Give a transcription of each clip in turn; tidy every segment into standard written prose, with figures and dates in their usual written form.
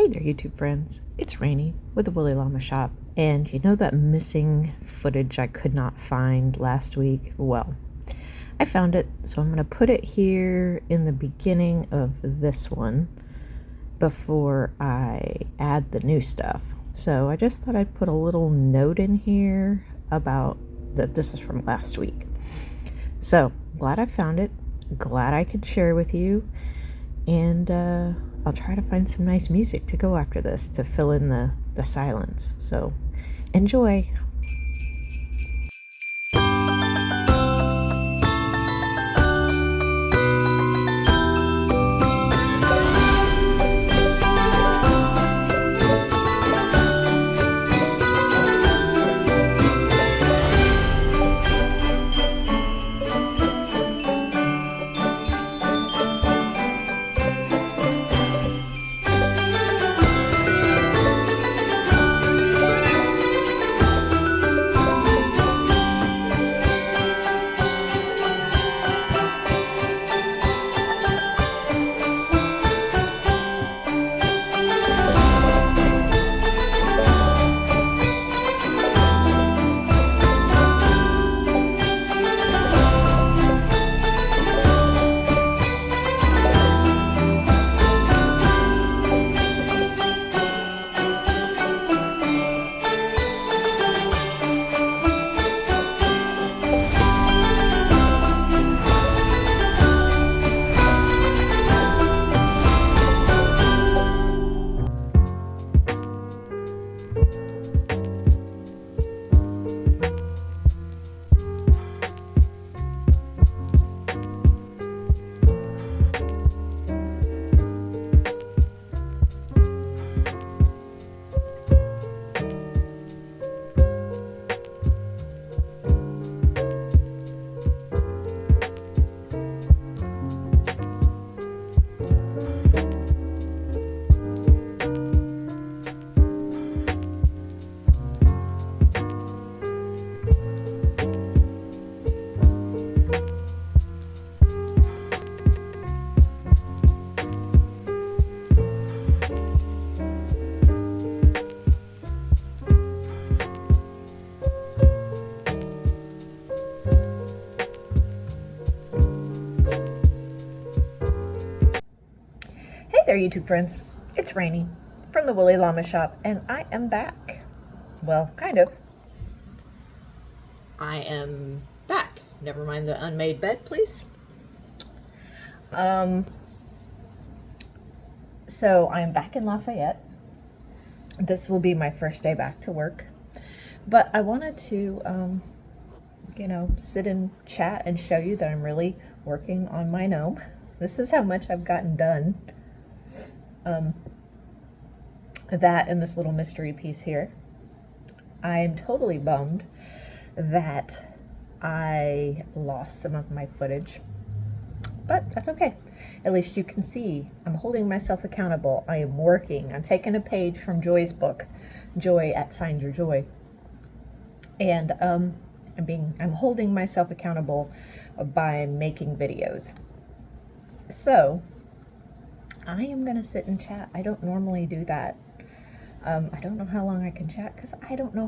Hey there, YouTube friends. It's Ranee with the Woolly Llama Shop. And you know that missing footage I could not find last week? Well, I found it, so I'm going to put it here in the beginning of this one before I add the new stuff. So I just thought I'd put a little note in here about that this is from last week. So glad I found it. Glad I could share with you. And I'll try to find some nice music to go after this to fill in the silence. So enjoy. Hey there, YouTube friends. It's Ranee from the Woolly Llama Shop, and I am back. Well, kind of. I am back. Never mind the unmade bed, please. So I'm back in Lafayette. This will be my first day back to work, but I wanted to, sit and chat and show you that I'm really working on my gnome. This is how much I've gotten done. That and this little mystery piece here. I am totally bummed that I lost some of my footage, but that's okay. At least you can see I'm holding myself accountable. I am working. I'm taking a page from Joy's book, Joy at Find Your Joy, and I'm holding myself accountable by making videos. So I am gonna sit and chat. I don't normally do that. I don't know how long I can chat because I don't know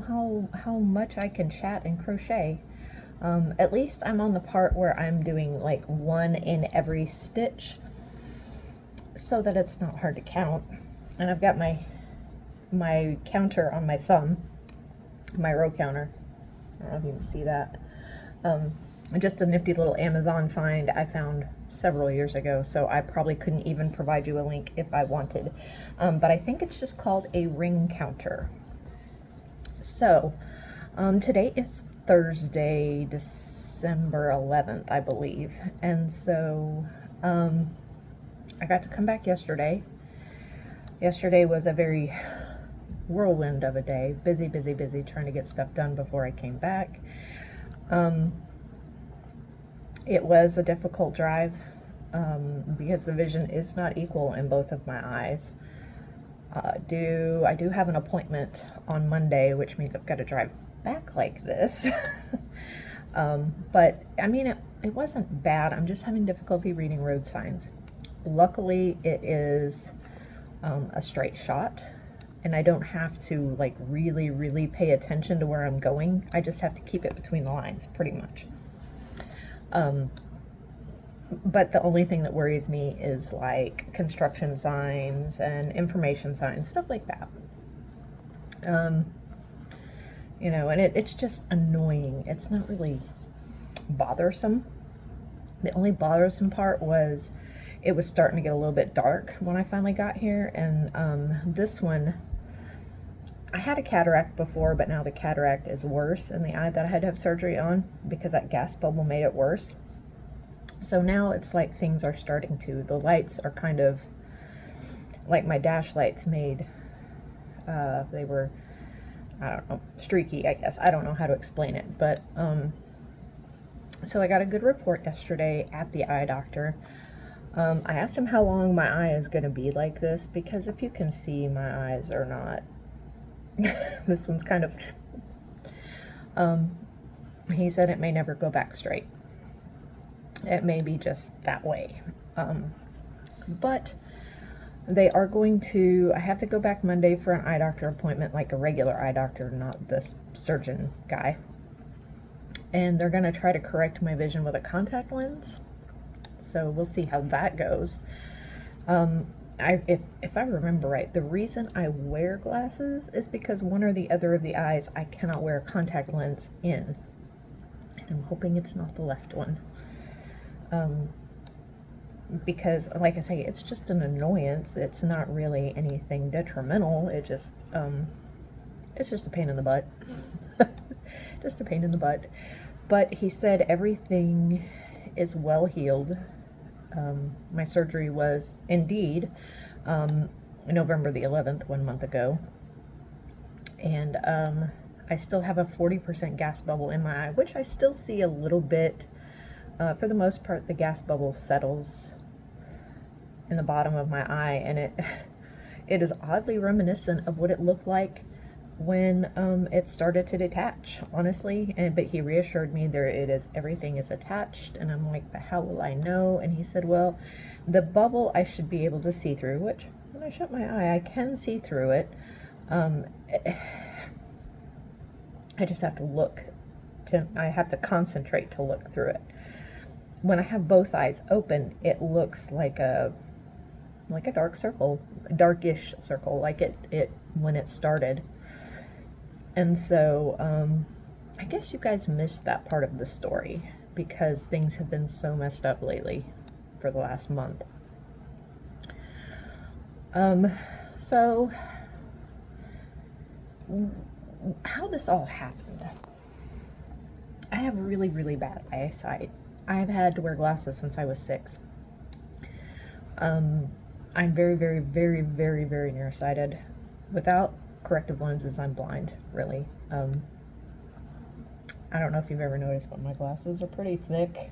how much I can chat and crochet. At least I'm on the part where I'm doing like one in every stitch so that it's not hard to count. And I've got my counter on my thumb, my row counter. I don't know if you can see that. Just a nifty little Amazon find I found several years ago, so I probably couldn't even provide you a link if I wanted. But I think it's just called a ring counter. So today is Thursday, December 11th, I believe. And so I got to come back yesterday. Yesterday was a very whirlwind of a day. Busy trying to get stuff done before I came back. It was a difficult drive because the vision is not equal in both of my eyes. I do have an appointment on Monday, which means I've got to drive back like this. But I mean, it wasn't bad. I'm just having difficulty reading road signs. Luckily, it is a straight shot, and I don't have to like really pay attention to where I'm going. I just have to keep it between the lines pretty much. But the only thing that worries me is like construction signs and information signs, stuff like that. You know, and it's just annoying. It's not really bothersome. The only bothersome part was it was starting to get a little bit dark when I finally got here, and this one, I had a cataract before, but now the cataract is worse in the eye that I had to have surgery on because that gas bubble made it worse. So now it's like things are starting to, the lights are kind of like my dash lights made, they were, I don't know, streaky, I guess. I don't know how to explain it, but so I got a good report yesterday at the eye doctor. I asked him how long my eye is going to be like this, because if you can see, my eyes are not, this one's kind of, he said it may never go back straight. It may be just that way. But they are going to, I have to go back Monday for an eye doctor appointment, like a regular eye doctor, not this surgeon guy. And they're going to try to correct my vision with a contact lens. So we'll see how that goes. If I remember right, the reason I wear glasses is because one or the other of the eyes I cannot wear a contact lens in. And I'm hoping it's not the left one. Because, like I say, it's just an annoyance. It's not really anything detrimental. It's just a pain in the butt. Just a pain in the butt. But he said everything is well healed. My surgery was indeed November the 11th, 1 month ago. And I still have a 40% gas bubble in my eye, which I still see a little bit. For the most part, the gas bubble settles in the bottom of my eye, and it is oddly reminiscent of what it looked like when it started to detach, honestly. But he reassured me everything is attached, and I'm like, but how will I know? And he said, well, the bubble I should be able to see through, which when I shut my eye, I can see through it. I just have to I have to concentrate to look through it. When I have both eyes open, it looks like a dark circle, darkish circle, like it when it started. And so I guess you guys missed that part of the story because things have been so messed up lately for the last month. So how this all happened. I have really bad eyesight. I've had to wear glasses since I was 6. I'm very nearsighted. Without corrective lenses, I'm blind, really. I don't know if you've ever noticed, but my glasses are pretty thick.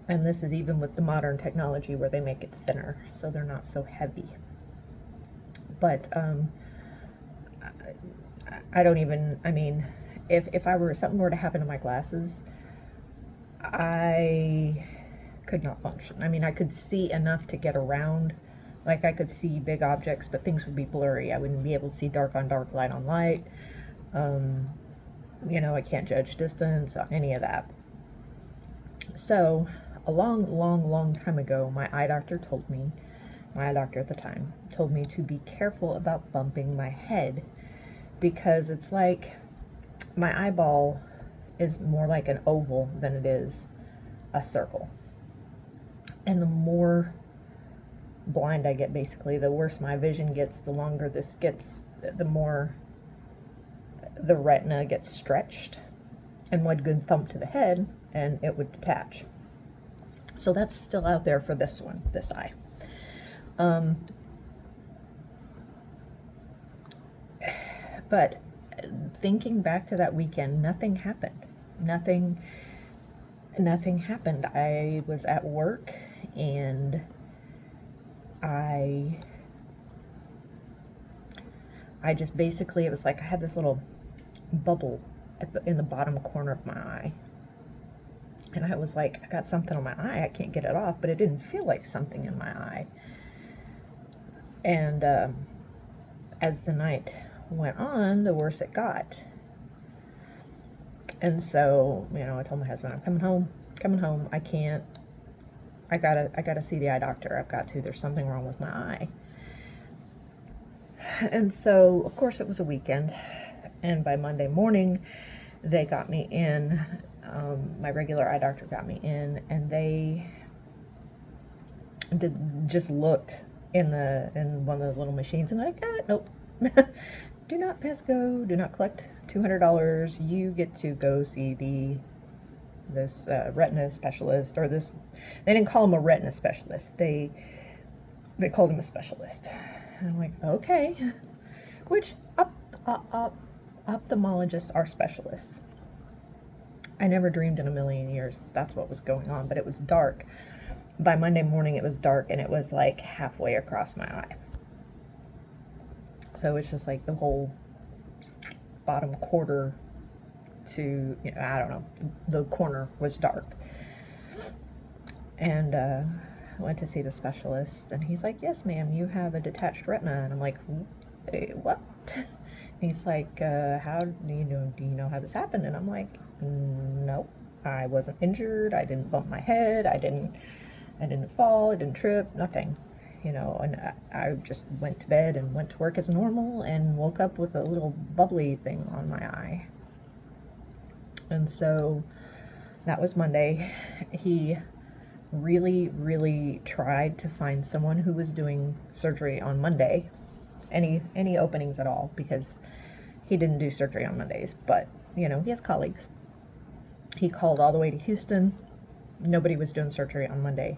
And this is even with the modern technology where they make it thinner, so they're not so heavy. But I don't even, I mean, if something were to happen to my glasses, I could not function. I mean, I could see enough to get around. Like, I could see big objects, but things would be blurry. I wouldn't be able to see dark on dark, light on light. You know, I can't judge distance, any of that. So, a long time ago, my eye doctor at the time, told me to be careful about bumping my head, because it's like my eyeball is more like an oval than it is a circle. And the more blind I get, basically, the worse my vision gets, the longer this gets, the more the retina gets stretched. And one good thump to the head, and it would detach. So that's still out there for this eye. But thinking back to that weekend, nothing happened. Nothing happened. I was at work, and I just basically, it was like I had this little bubble in the bottom corner of my eye. And I was like, I got something on my eye, I can't get it off, but it didn't feel like something in my eye. And as the night went on, the worse it got. And so, you know, I told my husband, I'm coming home. I gotta see the eye doctor. I've got to. There's something wrong with my eye. And so, of course, it was a weekend. And by Monday morning, they got me in. My regular eye doctor got me in, and they just looked in one of the little machines, and like, nope. Do not pass go. Do not collect $200. You get to go see this retina specialist, or this. They didn't call him a retina specialist. They called him a specialist. And I'm like, okay. Which ophthalmologists are specialists. I never dreamed in a million years that's what was going on, but it was dark. By Monday morning, it was dark, and it was like halfway across my eye. So it's just like the whole bottom quarter to, you know, I don't know, the corner was dark. And I went to see the specialist, and he's like, yes, ma'am, you have a detached retina. And I'm like, wait, what? He's like, how do you know how this happened? And I'm like, no, I wasn't injured. I didn't bump my head. I didn't fall. I didn't trip, nothing, you know. And I just went to bed and went to work as normal and woke up with a little bubbly thing on my eye. And so that was Monday. He really, really tried to find someone who was doing surgery on Monday, any openings at all, because he didn't do surgery on Mondays, but, you know, he has colleagues. He called all the way to Houston. Nobody was doing surgery on Monday.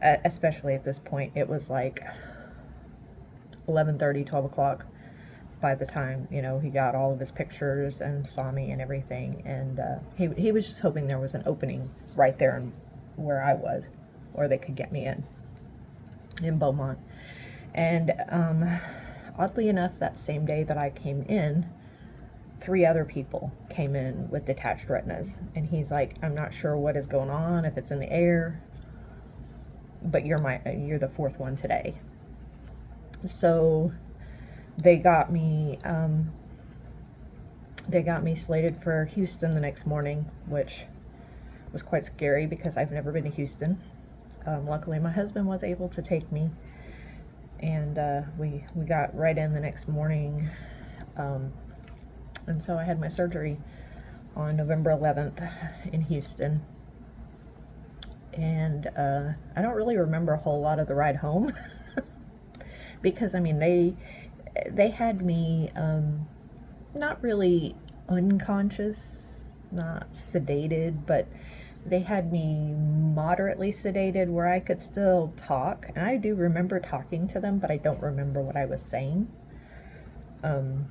Especially at this point, it was like 11:30, 12 o'clock by the time, you know, he got all of his pictures and saw me and everything. And he was just hoping there was an opening right there where I was, or they could get me in Beaumont. And oddly enough, that same day that I came in, 3 other people came in with detached retinas. And he's like, I'm not sure what is going on, if it's in the air, but you're the 4th one today. So they got me slated for Houston the next morning, which was quite scary because I've never been to Houston. Luckily, my husband was able to take me, and we got right in the next morning. And so I had my surgery on November 11th in Houston. And I don't really remember a whole lot of the ride home because, I mean, they had me not really unconscious, not sedated, but they had me moderately sedated where I could still talk. And I do remember talking to them, but I don't remember what I was saying. And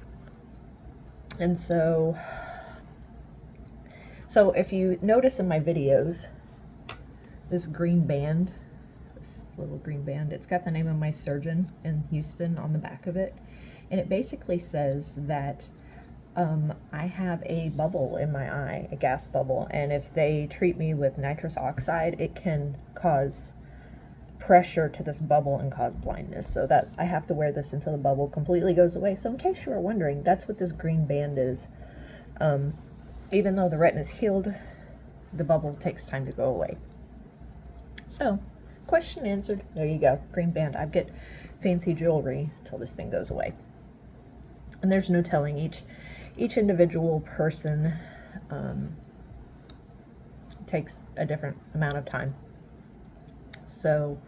so if you notice in my videos, this little green band, it's got the name of my surgeon in Houston on the back of it. And it basically says that I have a bubble in my eye, a gas bubble. And if they treat me with nitrous oxide, it can cause pressure to this bubble and cause blindness. So that I have to wear this until the bubble completely goes away. So in case you were wondering, that's what this green band is. Even though the retina is healed, the bubble takes time to go away. So, question answered. There you go, green band. I get fancy jewelry until this thing goes away. And there's no telling, each individual person takes a different amount of time. So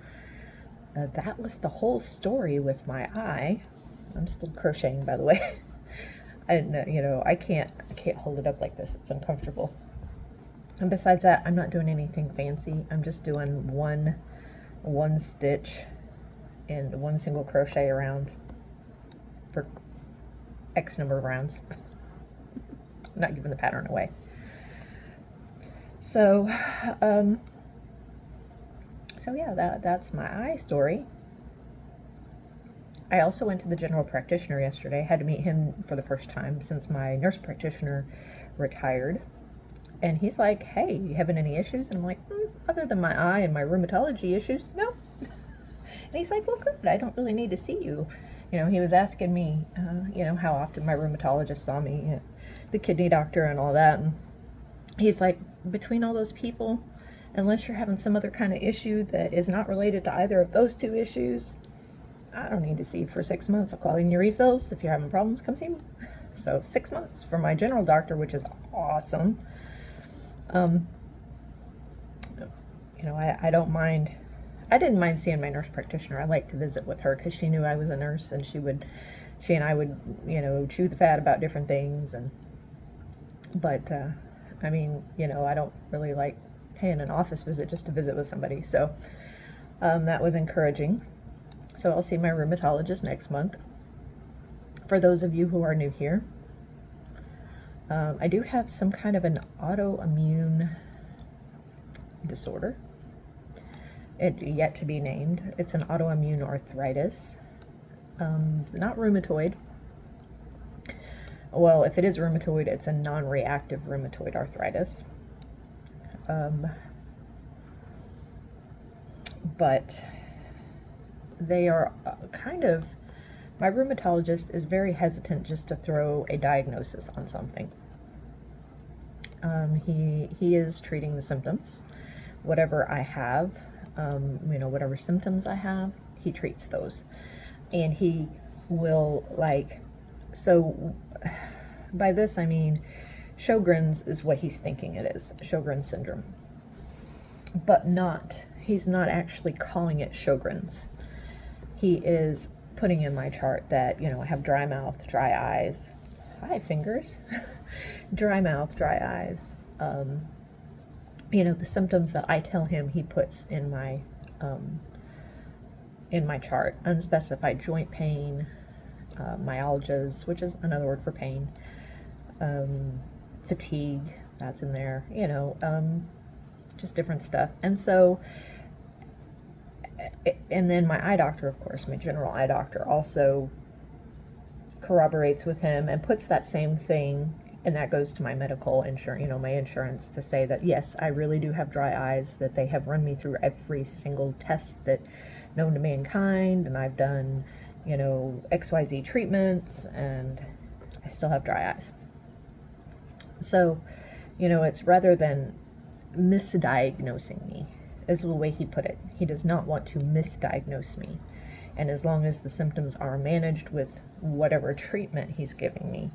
that was the whole story with my eye. I'm still crocheting, by the way. I can't hold it up like this. It's uncomfortable. And besides that, I'm not doing anything fancy. I'm just doing one stitch and one single crochet around for X number of rounds. I'm not giving the pattern away. So yeah, that's my eye story. I also went to the general practitioner yesterday. I had to meet him for the first time since my nurse practitioner retired. And he's like, hey, you having any issues? And I'm like, other than my eye and my rheumatology issues, no. And he's like, well, good, I don't really need to see you. You know, he was asking me, you know, how often my rheumatologist saw me, you know, the kidney doctor and all that. And he's like, between all those people, unless you're having some other kind of issue that is not related to either of those two issues, I don't need to see you for 6 months. I'll call you in your refills. If you're having problems, come see me. So 6 months for my general doctor, which is awesome. You know, I don't mind. I didn't mind seeing my nurse practitioner. I liked to visit with her because she knew I was a nurse, and she and I would, you know, chew the fat about different things. But I mean, you know, I don't really like paying an office visit just to visit with somebody. So that was encouraging. So I'll see my rheumatologist next month. For those of you who are new here, I do have some kind of an autoimmune disorder. It yet to be named. It's an autoimmune arthritis. Not rheumatoid. Well, if it is rheumatoid, it's a non-reactive rheumatoid arthritis. But they are kind of, my rheumatologist is very hesitant just to throw a diagnosis on something. He is treating the symptoms. Whatever I have, you know, whatever symptoms I have, he treats those. And he will, like, so by this I mean Sjogren's is what he's thinking it is, Sjogren's syndrome. But he's not actually calling it Sjogren's. He is putting in my chart that, you know, I have dry mouth, dry eyes. Hi, fingers. Dry mouth, dry eyes. You know, the symptoms that I tell him, he puts in my chart. Unspecified joint pain, myalgias, which is another word for pain, fatigue, that's in there, you know, just different stuff. And so, and then my eye doctor, of course, my general eye doctor also corroborates with him and puts that same thing, and that goes to my medical insurance, you know, my insurance, to say that yes, I really do have dry eyes, that they have run me through every single test that known to mankind, and I've done, you know, XYZ treatments, and I still have dry eyes. So, you know, it's rather than misdiagnosing me, is the way he put it. He does not want to misdiagnose me. And as long as the symptoms are managed with whatever treatment he's giving me,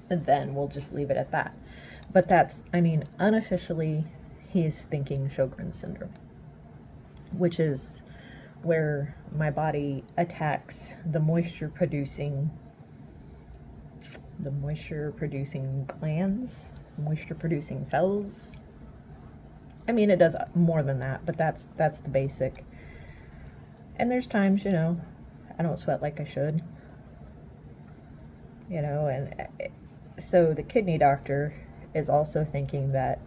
then we'll just leave it at that. But that's, I mean, unofficially, he's thinking Sjogren's syndrome, which is where my body attacks the moisture producing glands, moisture producing cells. I mean, it does more than that, but that's the basic. And there's times, you know, I don't sweat like I should, you know, and so the kidney doctor is also thinking that,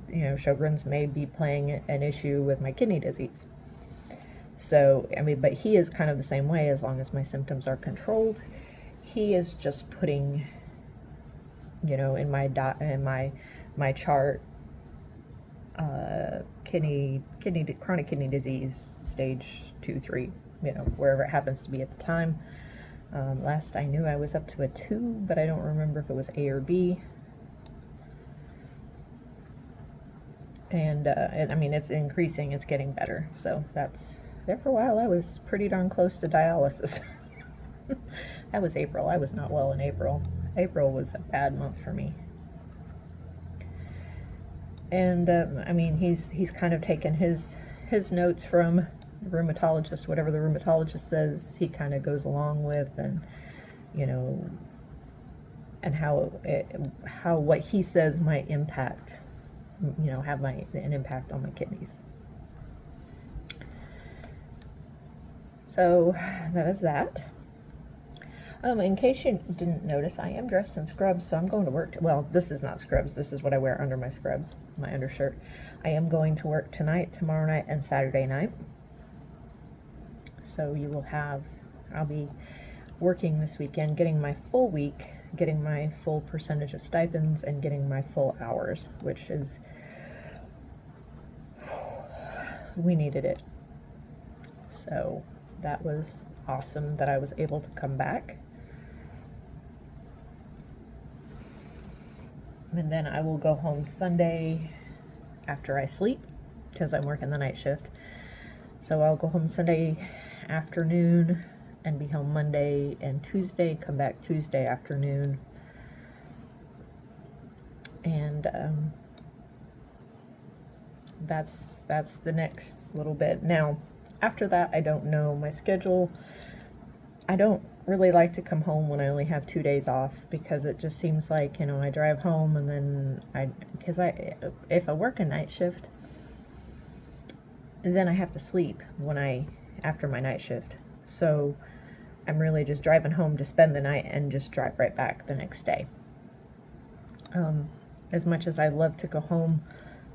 you know, Sjogren's may be playing an issue with my kidney disease. So, I mean, but he is kind of the same way. As long as my symptoms are controlled, he is just putting, you know, in my chart, chronic kidney disease, stage 2, 3, you know, wherever it happens to be at the time. Last I knew I was up to a 2, but I don't remember if it was A or B. And I mean, it's increasing, it's getting better. So that's, there for a while I was pretty darn close to dialysis. That was April. I was not well in April. April was a bad month for me. And I mean, he's kind of taken his notes from the rheumatologist. Whatever the rheumatologist says, he kind of goes along with, and, you know, and how what he says might impact, you know, have an impact on my kidneys. So that is that. In case you didn't notice, I am dressed in scrubs, so I'm going to work. Well, this is not scrubs. This is what I wear under my scrubs, my undershirt. I am going to work tonight, tomorrow night, and Saturday night. So you will have, I'll be working this weekend, getting my full week, getting my full percentage of stipends, and getting my full hours, which is, we needed it. So that was awesome that I was able to come back. And then I will go home Sunday after I sleep because I'm working the night shift. So I'll go home Sunday afternoon and be home Monday and Tuesday, come back Tuesday afternoon. And that's the next little bit. Now, after that, I don't know my schedule. I don't really like to come home when I only have 2 days off because it just seems like, you know, I drive home and then if I work a night shift, then I have to sleep after my night shift. So I'm really just driving home to spend the night and just drive right back the next day. As much as I love to go home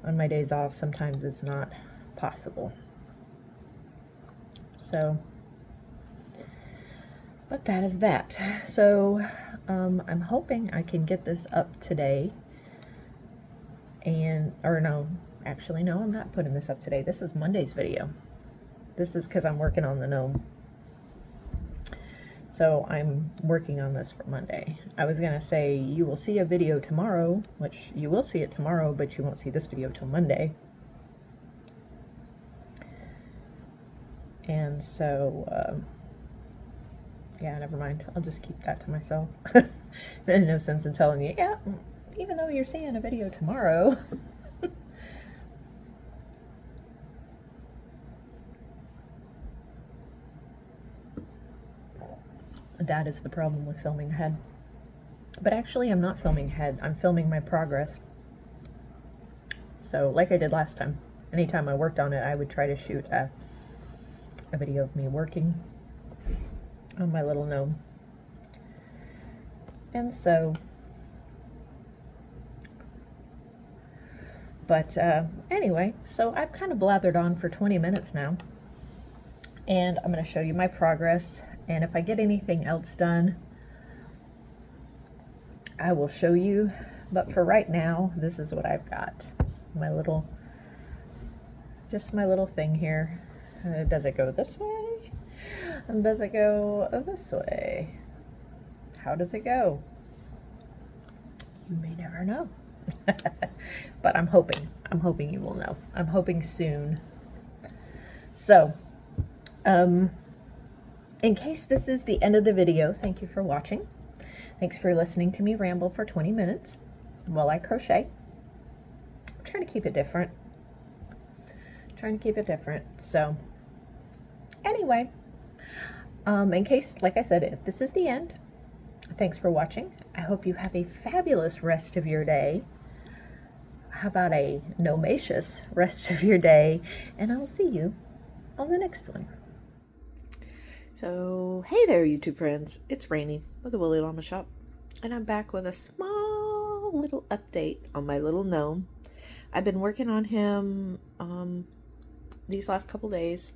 on my days off, sometimes it's not possible. So, but that is that. So I'm hoping I can get this up today. Actually, no, I'm not putting this up today. This is Monday's video. This is because I'm working on the gnome. So I'm working on this for Monday. I was going to say you will see a video tomorrow, which you will see it tomorrow, but you won't see this video till Monday. And so, yeah, never mind. I'll just keep that to myself. There's no sense in telling you, yeah, even though you're seeing a video tomorrow. That is the problem with filming ahead. But actually, I'm not filming ahead. I'm filming my progress. So, like I did last time, anytime I worked on it, I would try to shoot a video of me working on my little gnome. And so, but anyway, so I've kind of blathered on for 20 minutes now. And I'm going to show you my progress. And if I get anything else done, I will show you. But for right now, this is what I've got. Just my little thing here. Does it go this way? And does it go this way? How does it go? You may never know. But I'm hoping you will know. I'm hoping soon. So, in case this is the end of the video, thank you for watching. Thanks for listening to me ramble for 20 minutes while I crochet. I'm trying to keep it different. So, anyway, in case, like I said, if this is the end, thanks for watching. I hope you have a fabulous rest of your day. How about a gnomacious rest of your day? And I'll see you on the next one. So, hey there, YouTube friends. It's Ranee with the Woolly Llama Shop, and I'm back with a small little update on my little gnome. I've been working on him these last couple days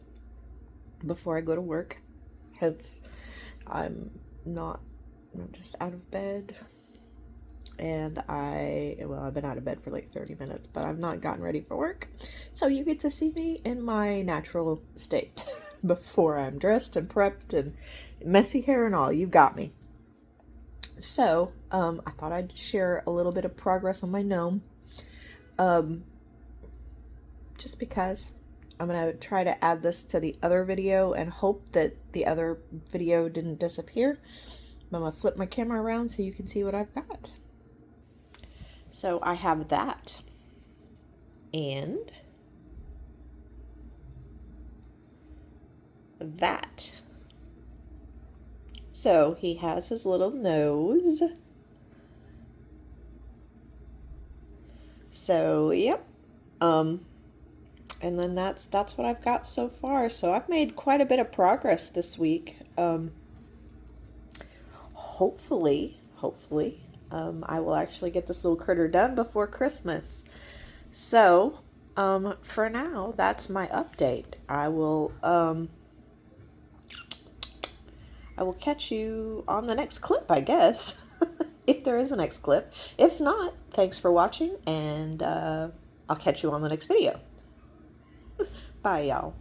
before I go to work. Hence, I'm just out of bed, and I've been out of bed for like 30 minutes, but I've not gotten ready for work. So you get to see me in my natural state. Before I'm dressed and prepped and messy hair and all. You got me. So, I thought I'd share a little bit of progress on my gnome. Just because I'm going to try to add this to the other video and hope that the other video didn't disappear. I'm going to flip my camera around so you can see what I've got. So I have that. And that. So he has his little nose. So yep. And then that's what I've got so far. So I've made quite a bit of progress this week. Hopefully, I will actually get this little critter done before Christmas. So, for now, that's my update. I will catch you on the next clip, I guess. If there is a next clip. If not, thanks for watching, and I'll catch you on the next video. Bye, y'all.